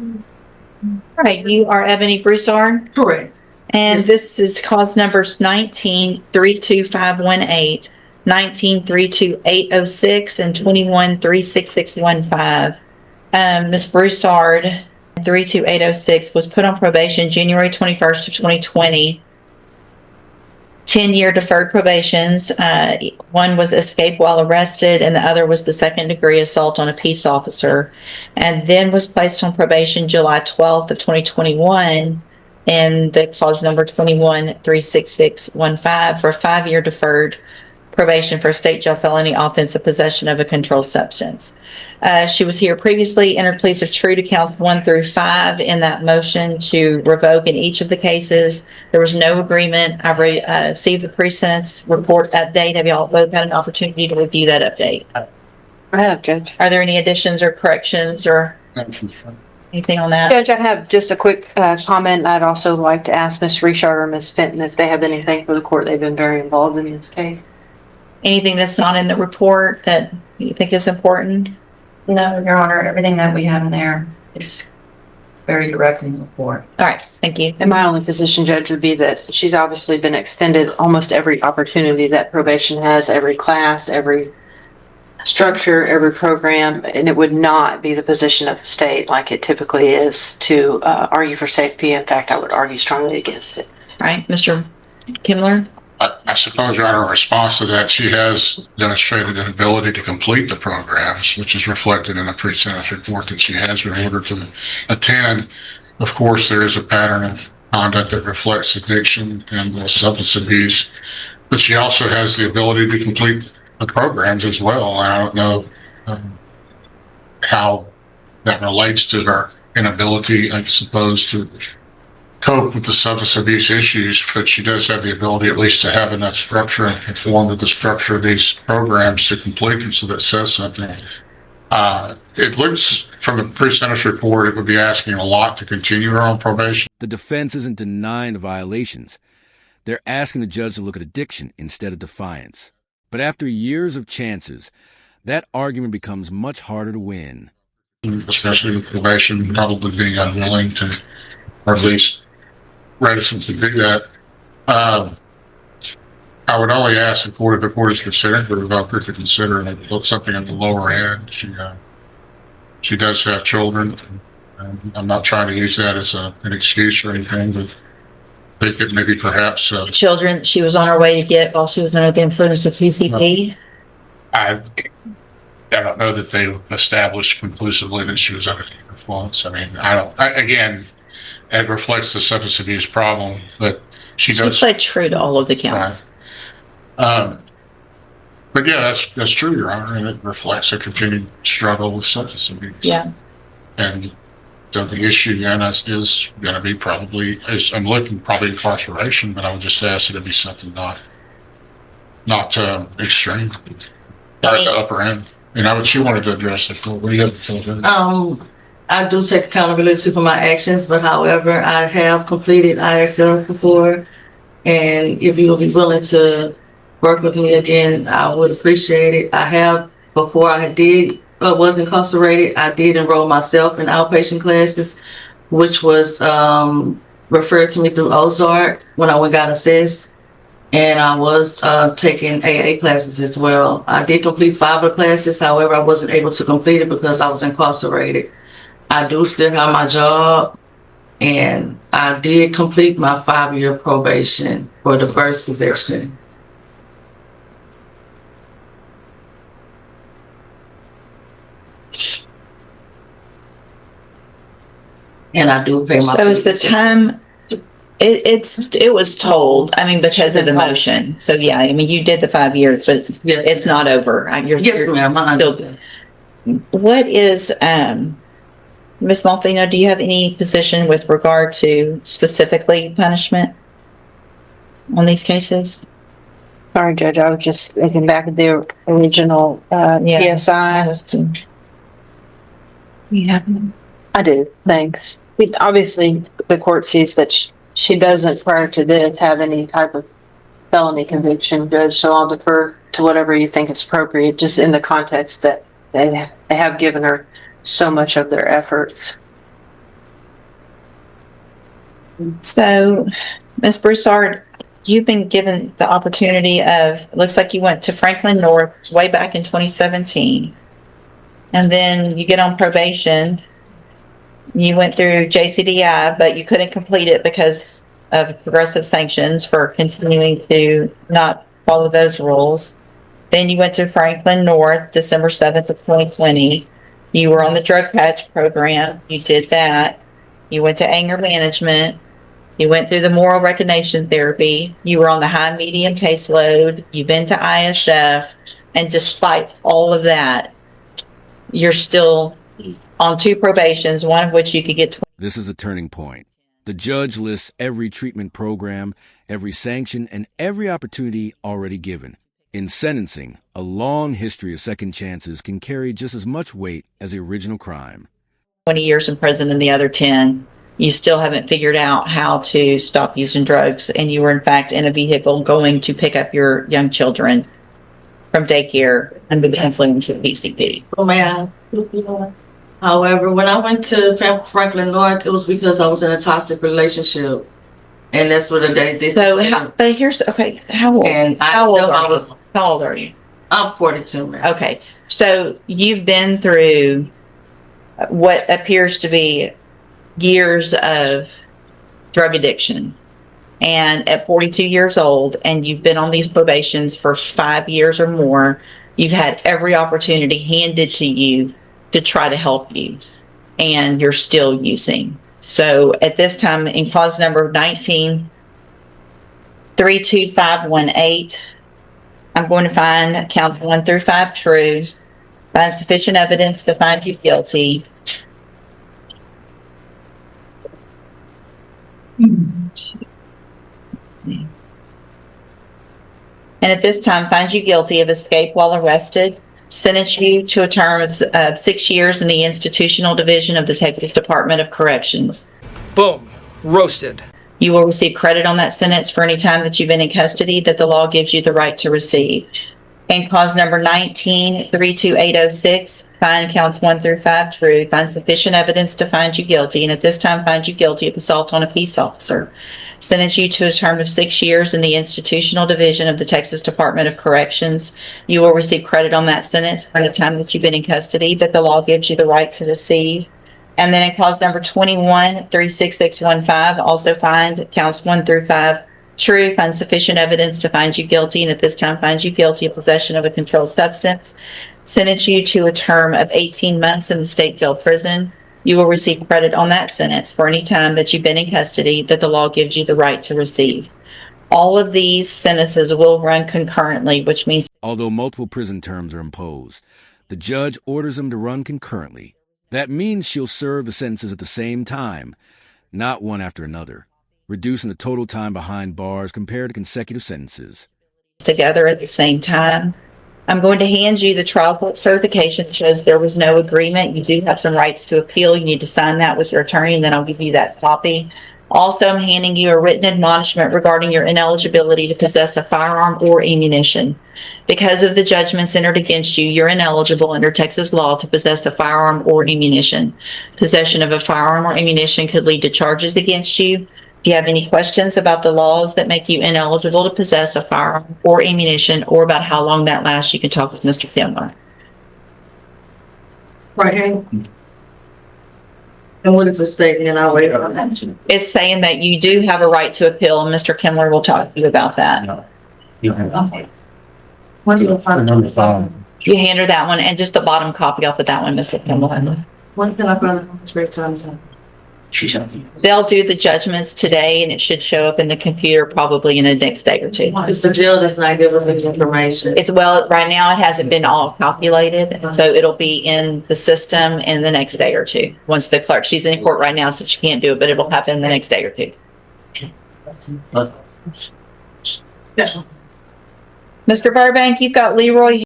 All right, you are Ebony Broussard? Correct. And Yes. this is cause numbers 19-32518, 19-32806, and 21-36615. Ms. Broussard, 32806, was put on probation January 21st of 2020. 10-year deferred probations. One was escape while arrested, and the other was the second-degree assault on a peace officer, and then was placed on probation July 12th of 2021 in the clause number 21-36615 for a 5-year deferred probation for a state jail felony offense of possession of a controlled substance. She was here previously, entered pleas of true to counts 1 through 5 in that motion to revoke in each of the cases. There was no agreement. I received the pre-sentence report update. Have y'all both had an opportunity to review that update? I have, Judge. Are there any additions or corrections or anything on that? Judge, I have just a quick comment. I'd also like to ask Ms. Richard or Ms. Fenton if they have anything for the court. They've been very involved in this case. Anything that's not in the report that you think is important? No, Your Honor, everything that we have in there is very direct in support. All right, thank you. And my only position, Judge, would be that she's obviously been extended almost every opportunity that probation has, every class, every structure, every program, and it would not be the position of the state like it typically is to argue for safety. In fact, I would argue strongly against it. All right, Mr. Kimler? I suppose, Your Honor, in response to that, she has demonstrated an ability to complete the programs, which is reflected in the pre-sentence report that she has been ordered to attend. Of course, there is a pattern of conduct that reflects addiction and substance abuse, but she also has the ability to complete the programs as well. I don't know how that relates to her inability, I suppose, to cope with the substance abuse issues, but she does have the ability at least to have enough structure and conform to the structure of these programs to complete them, so that says something. It looks from the pre-sentence report, it would be asking a lot to continue her on probation. The defense isn't denying the violations. They're asking the judge to look at addiction instead of defiance. But after years of chances, that argument becomes much harder to win. Especially with probation probably being unwilling to, or at least reticent to do that. I would only ask the court, if the court is considering the revoker, to consider something at the lower end. She does have children. I'm not trying to use that as an excuse or anything, but they could maybe perhaps Children she was on her way to get while she was under the influence of PCP. I don't know that they established conclusively that she was under the influence. I mean, again, it reflects the substance abuse problem, but she played true to all of the counts. Right. But yeah, that's true, Your Honor, and it reflects a continued struggle with substance abuse. Yeah. And so the issue then is going to be probably incarceration, but I would just ask that it be something not extreme, or at the upper end. And she wanted to address it. What do you have to say? I do take accountability for my actions, but however, I have completed ISL before, and if you will be willing to work with me again, I would appreciate it. I have, before I was incarcerated, I did enroll myself in outpatient classes, which was referred to me through Ozark when I got assessed, and I was taking AA classes as well. I did complete 5 of the classes, however, I wasn't able to complete it because I was incarcerated. I do still have my job, and I did complete my 5-year probation for the first conviction. And I do pay my. So is the time? It was told. I mean, because of the motion. So yeah, I mean, you did the 5 years, but yes, it's not over. Yes, ma'am. What is Ms. Malfino, do you have any position with regard to specifically punishment on these cases? Sorry, Judge, I was just thinking back at the original PSI. Yeah. I do, thanks. Obviously, the court sees that she doesn't, prior to this, have any type of felony conviction, Judge, so I'll defer to whatever you think is appropriate, just in the context that they have given her so much of their efforts. So, Ms. Broussard, you've been given the opportunity of, looks like you went to Franklin North way back in 2017. And then you get on probation. You went through JCDI, but you couldn't complete it because of progressive sanctions for continuing to not follow those rules. Then you went to Franklin North, December 7th of 2020. You were on the drug patch program. You did that. You went to anger management. You went through the moral recognition therapy. You were on the high medium caseload. You've been to ISF. And despite all of that, you're still on 2 probations, one of which you could get. This is a turning point. The judge lists every treatment program, every sanction, and every opportunity already given. In sentencing, a long history of second chances can carry just as much weight as the original crime. 20 years in prison and the other 10, you still haven't figured out how to stop using drugs. And you were, in fact, in a vehicle going to pick up your young children from daycare under the influence of PCP. Oh, man. However, when I went to Franklin North, it was because I was in a toxic relationship. And that's what the day did. So, but here's, okay, how old? And How old are you? I'm 42 now. Okay, so you've been through what appears to be years of drug addiction. And at 42 years old, and you've been on these probations for 5 years or more, you've had every opportunity handed to you to try to help you, and you're still using. So at this time, in clause number 19-32518, I'm going to find counts 1 through 5 true, find sufficient evidence to find you guilty. And at this time, find you guilty of escape while arrested, sentence you to a term of 6 years in the institutional division of the Texas Department of Corrections. Boom. Roasted. You will receive credit on that sentence for any time that you've been in custody that the law gives you the right to receive. And clause number 19-32806, find counts 1 through 5 true, find sufficient evidence to find you guilty, and at this time find you guilty of assault on a peace officer. Sentence you to a term of 6 years in the institutional division of the Texas Department of Corrections. You will receive credit on that sentence for the time that you've been in custody that the law gives you the right to receive. And then in clause number 21-36615, also find counts 1 through 5 true, find sufficient evidence to find you guilty, and at this time find you guilty of possession of a controlled substance. Sentence you to a term of 18 months in the state jail prison. You will receive credit on that sentence for any time that you've been in custody that the law gives you the right to receive. All of these sentences will run concurrently, which means Although multiple prison terms are imposed, the judge orders them to run concurrently. That means she'll serve the sentences at the same time, not one after another, reducing the total time behind bars compared to consecutive sentences. together at the same time. I'm going to hand you the trial court certification that shows there was no agreement. You do have some rights to appeal. You need to sign that with your attorney, and then I'll give you that copy. Also, I'm handing you a written admonishment regarding your ineligibility to possess a firearm or ammunition. Because of the judgments entered against you, you're ineligible under Texas law to possess a firearm or ammunition. Possession of a firearm or ammunition could lead to charges against you. If you have any questions about the laws that make you ineligible to possess a firearm or ammunition, or about how long that lasts, you can talk with Mr. Kimler. Right here. And what is the statement? I'll wait on that. It's saying that you do have a right to appeal, and Mr. Kimler will talk to you about that. When do you find You hand her that one, and just the bottom copy off of that one, Mr. Kimler. when can I find the straight time? They'll do the judgments today, and it should show up in the computer probably in the next day or two. It's the jail that's not giving us this information. It's, well, right now it hasn't been all calculated, so it'll be in the system in the next day or two. Once the clerk, she's in court right now, so she can't do it, but it'll happen the next day or two. Mr. Burbank, you've got Leroy